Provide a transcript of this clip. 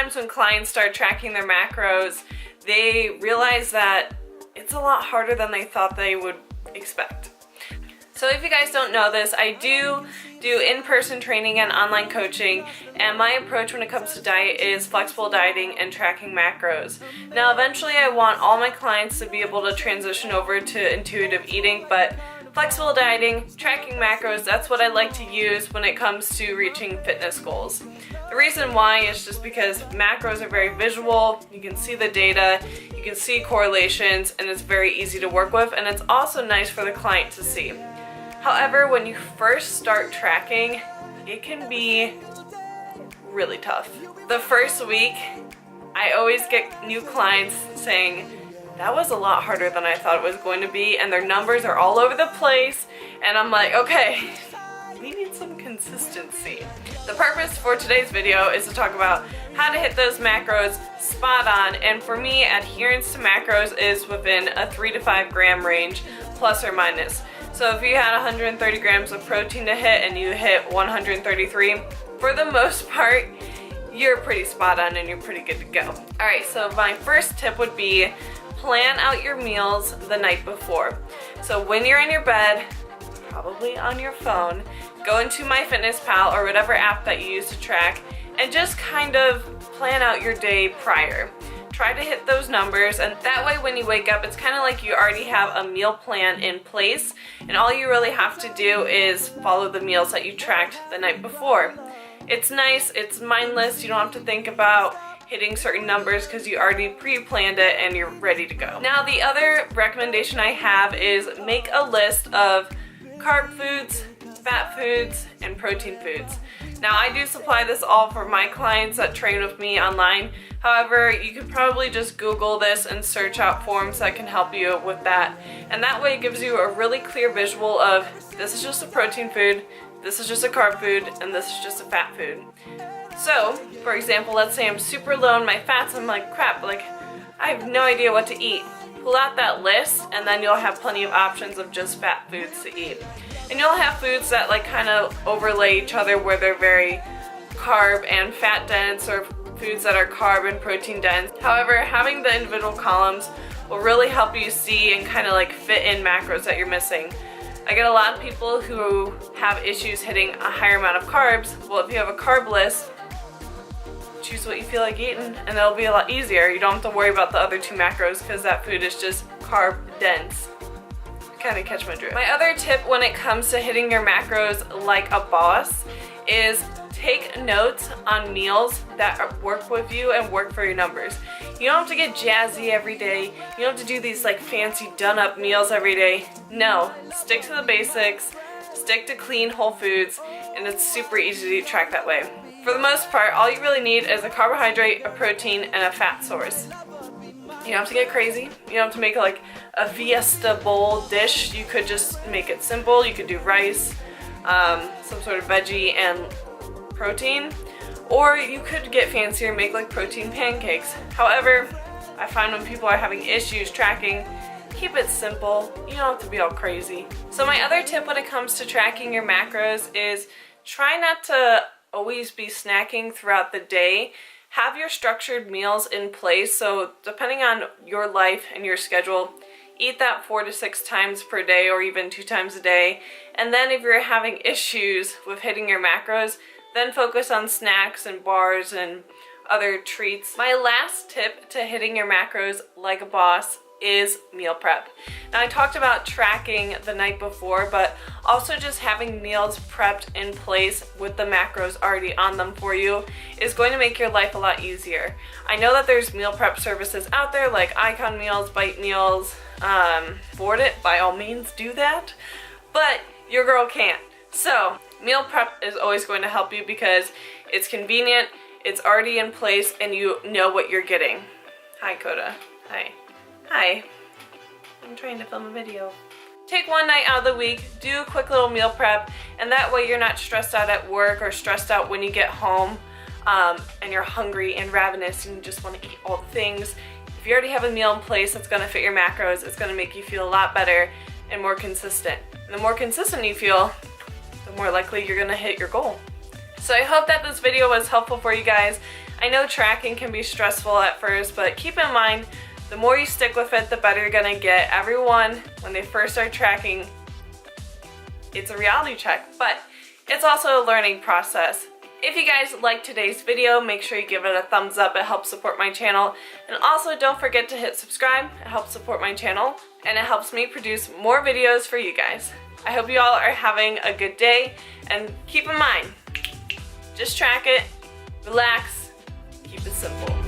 times when clients start tracking their macros, they realize that it's a lot harder than they thought they would expect. So if you guys don't know this, I do in-person training and online coaching, and my approach when it comes to diet is flexible dieting and tracking macros. Now eventually I want all my clients to be able to transition over to intuitive eating, but flexible dieting, tracking macros, that's what I like to use when it comes to reaching fitness goals. The reason why is just because macros are very visual, you can see the data, you can see correlations, and it's very easy to work with, and it's also nice for the client to see. However, when you first start tracking, it can be really tough. The first week, I always get new clients saying, that was a lot harder than I thought it was going to be, and their numbers are all over the place, and I'm like, okay, we need some consistency. The purpose for today's video is to talk about how to hit those macros spot on, and for me, adherence to macros is within a 3 to 5 gram range, plus or minus. So if you had 130 grams of protein to hit and you hit 133, for the most part, you're pretty spot on and you're pretty good to go. Alright, so my first tip would be plan out your meals the night before. So when you're in your bed, probably on your phone, go into MyFitnessPal or whatever app that you use to track and just kind of plan out your day prior. Try to hit those numbers, and that way when you wake up, it's kind of like you already have a meal plan in place, and all you really have to do is follow the meals that you tracked the night before. It's nice, it's mindless, you don't have to think about hitting certain numbers because you already pre-planned it and you're ready to go. Now the other recommendation I have is make a list of carb foods, fat foods, and protein foods. Now I do supply this all for my clients that train with me online. However, you could probably just Google this and search out forms that can help you with that. And that way it gives you a really clear visual of this is just a protein food, this is just a carb food, and this is just a fat food. So, for example, let's say I'm super low in my fats, I'm like, crap, like I have no idea what to eat. Pull out that list and then you'll have plenty of options of just fat foods to eat. And you'll have foods that like kind of overlay each other where they're very carb and fat dense, or foods that are carb and protein dense. However, having the individual columns will really help you see and kind of like fit in macros that you're missing. I get a lot of people who have issues hitting a higher amount of carbs. Well, if you have a carb list, choose what you feel like eating and it'll be a lot easier. You don't have to worry about the other two macros because that food is just carb dense. Kind of catch my drift. My other tip when it comes to hitting your macros like a boss is take notes on meals that work with you and work for your numbers. You don't have to get jazzy every day. You don't have to do these like fancy done up meals every day. No, stick to the basics, stick to clean whole foods, and it's super easy to track that way. For the most part, all you really need is a carbohydrate, a protein, and a fat source. You don't have to get crazy. You don't have to make like a fiesta bowl dish. You could just make it simple. You could do rice, some sort of veggie, and protein. Or you could get fancier and make like protein pancakes. However, I find when people are having issues tracking, keep it simple. You don't have to be all crazy. So my other tip when it comes to tracking your macros is try not to always be snacking throughout the day. Have your structured meals in place, so depending on your life and your schedule, eat that 4 to 6 times per day or even 2 times a day. And then if you're having issues with hitting your macros, then focus on snacks and bars and other treats. My last tip to hitting your macros like a boss is meal prep. Now I talked about tracking the night before, but also just having meals prepped in place with the macros already on them for you is going to make your life a lot easier. I know that there's meal prep services out there like Icon Meals, Bite Meals, afford it, by all means do that, but your girl can't. So meal prep is always going to help you because it's convenient, it's already in place, and you know what you're getting. Hi Coda. Hi. Hi. I'm trying to film a video. Take one night out of the week, do a quick little meal prep, and that way you're not stressed out at work or stressed out when you get home and you're hungry and ravenous and you just want to eat all the things. If you already have a meal in place that's going to fit your macros, it's going to make you feel a lot better and more consistent. And the more consistent you feel, the more likely you're going to hit your goal. So I hope that this video was helpful for you guys. I know tracking can be stressful at first, but keep in mind, the more you stick with it, the better you're gonna get. Everyone, when they first start tracking, it's a reality check, but it's also a learning process. If you guys liked today's video, make sure you give it a thumbs up. It helps support my channel. And also don't forget to hit subscribe. It helps support my channel and it helps me produce more videos for you guys. I hope you all are having a good day, and keep in mind, just track it, relax, keep it simple.